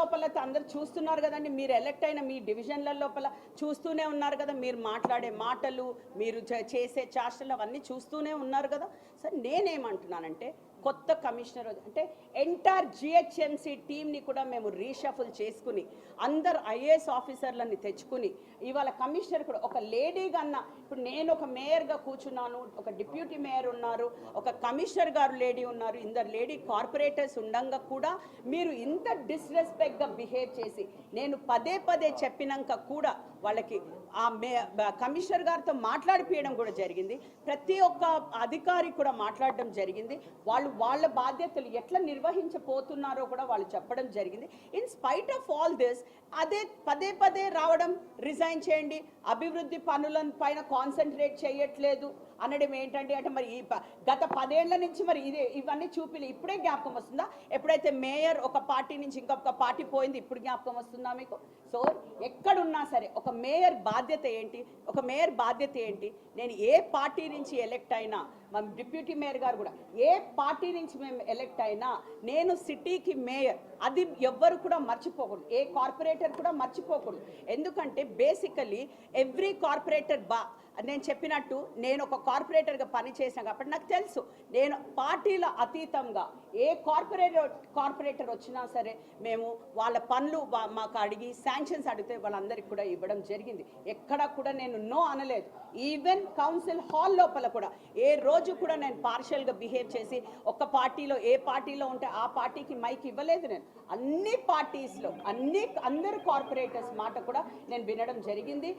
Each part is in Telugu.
లోపల అందరు చూస్తున్నారు కదండి, మీరు ఎలక్ట్ అయిన మీ డివిజన్ల లోపల చూస్తూనే ఉన్నారు కదా, మీరు మాట్లాడే మాటలు, మీరు చేసే చేష్టలు అవన్నీ చూస్తూనే ఉన్నారు కదా. సార్ నేనేమంటున్నానంటే కొత్త కమిషనర్ అంటే ఎంటైర్ జిహెచ్ఎంసీ టీమ్ని కూడా మేము రీషఫుల్ చేసుకుని అందరు ఐఏఎస్ ఆఫీసర్లని తెచ్చుకుని ఇవాళ కమిషనర్ కూడా ఒక లేడీ కన్నా, ఇప్పుడు నేను ఒక మేయర్గా కూర్చున్నాను, ఒక డిప్యూటీ మేయర్ ఉన్నారు, ఒక కమిషనర్ గారు లేడీ ఉన్నారు, ఇందరు లేడీ కార్పొరేటర్స్ ఉండంగా కూడా మీరు ఇంత డిస్రెస్పెక్ట్గా బిహేవ్ చేసి నేను పదే పదే చెప్పినాక కూడా వాళ్ళకి ఆ కమిషనర్ గారితో మాట్లాడిపోయడం కూడా జరిగింది. ప్రతి ఒక్క అధికారి కూడా మాట్లాడడం జరిగింది. వాళ్ళ బాధ్యతలు ఎట్లా నిర్వహించబోతున్నారో కూడా వాళ్ళు చెప్పడం జరిగింది. In spite of all this అదే పదే పదే రావడం, రిజైన్ చేయండి, అభివృద్ధి పనుల పైన కాన్సన్ట్రేట్ చేయట్లేదు అనడం ఏంటంటే అంటే మరి ఈ గత 10 ఏళ్ల నుంచి మరి ఇవన్నీ చూపిలి ఇప్పుడే జ్ఞాపకం వస్తుందా? ఎప్పుడైతే మేయర్ ఒక పార్టీ నుంచి ఇంకొక పార్టీ పోయింది ఇప్పుడు జ్ఞాపకం వస్తుందా మీకు? సో ఎక్కడున్నా సరే ఒక మేయర్ బాధ్యత ఏంటి, ఒక మేయర్ బాధ్యత ఏంటి? నేను ఏ పార్టీ నుంచి ఎలెక్ట్ అయినా, మా డిప్యూటీ మేయర్ గారు కూడా ఏ పార్టీ నుంచి మేము ఎలెక్ట్ అయినా నేను సిటీకి మేయర్, అది ఎవ్వరు కూడా మర్చిపోకూడదు, ఏ కార్పొరేటర్ కూడా మర్చిపోకూడదు. ఎందుకంటే బేసికలీ ఎవ్రీ కార్పొరేటర్ నేను చెప్పినట్టు నేను ఒక కార్పొరేటర్గా పనిచేసాను కాబట్టి నాకు తెలుసు, నేను పార్టీల అతీతంగా ఏ కార్పొరేటర్ వచ్చినా సరే మేము వాళ్ళ పనులు మాకు అడిగి శాంక్షన్స్ అడిగితే వాళ్ళందరికీ కూడా ఇవ్వడం జరిగింది. ఎక్కడా కూడా నేను నో అనలేదు. ఈవెన్ కౌన్సిల్ హాల్ లోపల కూడా ఏ రోజు కూడా నేను పార్షియల్గా బిహేవ్ చేసి ఒక పార్టీలో ఏ పార్టీలో ఉంటే ఆ పార్టీకి మైక్ ఇవ్వలేదు. నేను అన్ని పార్టీస్లో అందరు కార్పొరేటర్స్ మాట కూడా నేను వినడం జరిగింది.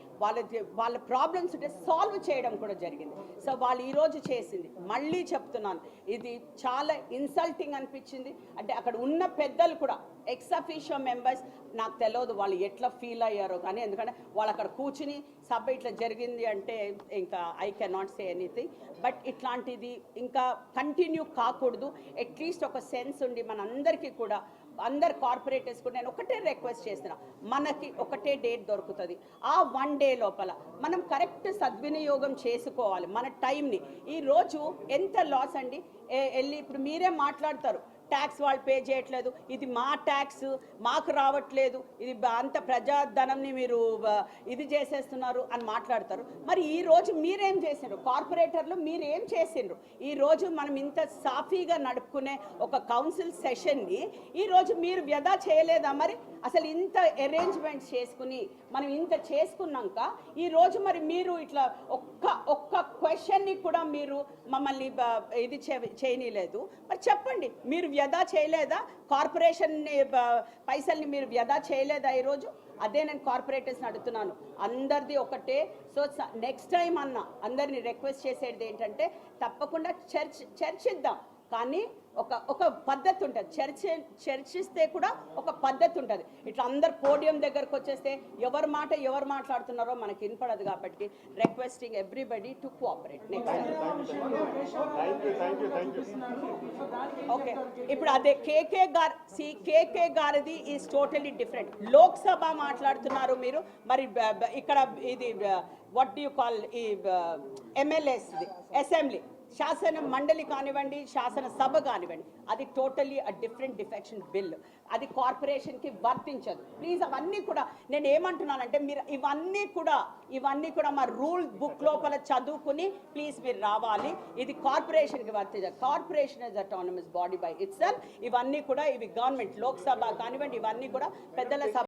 వాళ్ళ ప్రాబ్లమ్స్ ఉంటే సాల్వ్ చేయడం కూడా జరిగింది. సో వాళ్ళు ఈరోజు చేసింది మళ్ళీ చెప్తున్నాను, ఇది చాలా ఇన్సల్టింగ్ అనిపించింది. అంటే అక్కడ ఉన్న పెద్దలు కూడా ఎక్స్ అఫీషియో మెంబర్స్, నాకు తెలియదు వాళ్ళు ఎట్లా ఫీల్ అయ్యారో కానీ, ఎందుకంటే వాళ్ళు అక్కడ కూర్చుని సభ ఇట్లా జరిగింది అంటే ఇంకా I cannot say anything. But ఇట్లాంటిది ఇంకా కంటిన్యూ కాకూడదు. అట్లీస్ట్ ఒక సెన్స్ ఉండి మనందరికీ కూడా, అందరు కార్పొరేటర్స్ కూడా నేను ఒకటే రిక్వెస్ట్ చేస్తున్నా, మనకి ఒకటే డేట్ దొరుకుతుంది, ఆ 1 డే లోపల మనం కరెక్ట్ సద్వినియోగం చేసుకోవాలి మన టైంని. ఈరోజు ఎంత లాస్ అండి, వెళ్ళి ఇప్పుడు మీరే మాట్లాడతారు ట్యాక్స్ వాళ్ళు పే చేయట్లేదు, ఇది మా ట్యాక్స్ మాకు రావట్లేదు, ఇది అంత ప్రజాధనంని మీరు ఇది చేసేస్తున్నారు అని మాట్లాడతారు. మరి ఈరోజు మీరేం చేసిండ్రు, కార్పొరేటర్లు మీరేం చేసిండ్రు? ఈరోజు మనం ఇంత సాఫీగా నడుపుకునే ఒక కౌన్సిల్ సెషన్ని ఈరోజు మీరు వ్యధా చేయలేదా? మరి అసలు ఇంత అరేంజ్మెంట్స్ చేసుకుని మనం ఇంత చేసుకున్నాక ఈరోజు మరి మీరు ఇట్లా ఒక్క క్వశ్చన్ని కూడా మీరు మమ్మల్ని ఇది చేయనీలేదు. మరి చెప్పండి, మీరు వ్యధా చేయలేదా? కార్పొరేషన్ పైసల్ని మీరు వ్యధా చేయలేదా ఈరోజు? అదే నేను కార్పొరేటర్స్ని అడుగుతున్నాను, అందరిది ఒకటే. సో నెక్స్ట్ టైం అందరినీ రిక్వెస్ట్ చేసేది ఏంటంటే తప్పకుండా చర్చిద్దాం, కానీ ఒక పద్ధతి ఉంటుంది. చర్చిస్తే కూడా ఒక పద్ధతి ఉంటుంది. ఇట్లా అందరు పోడియం దగ్గరకు వచ్చేస్తే ఎవరు మాట్లాడుతున్నారో మనకి వినపడదు. కాబట్టి requesting everybody to cooperate. Okay, ఇప్పుడు అదే కేకే గారిది ఈజ్ టోటలీ డిఫరెంట్. లోక్సభ మాట్లాడుతున్నారు మీరు, మరి ఇక్కడ ఇది వాట్ డూ యూ కాల్ ఈ ఎమ్మెల్యేస్ది అసెంబ్లీ శాసన మండలి కానివ్వండి, శాసన సభ కానివ్వండి, అది totally a different defection bill. అది కార్పొరేషన్కి వర్తించదు. ప్లీజ్ అవన్నీ కూడా నేను ఏమంటున్నానంటే మీరు ఇవన్నీ కూడా మా రూల్ బుక్ లోపల చదువుకుని ప్లీజ్ మీరు రావాలి. ఇది కార్పొరేషన్కి వర్తించదు. Corporation is autonomous body by itself. ఇవన్నీ కూడా ఇవి గవర్నమెంట్ లోక్సభ కానివ్వండి, ఇవన్నీ కూడా పెద్దల సభ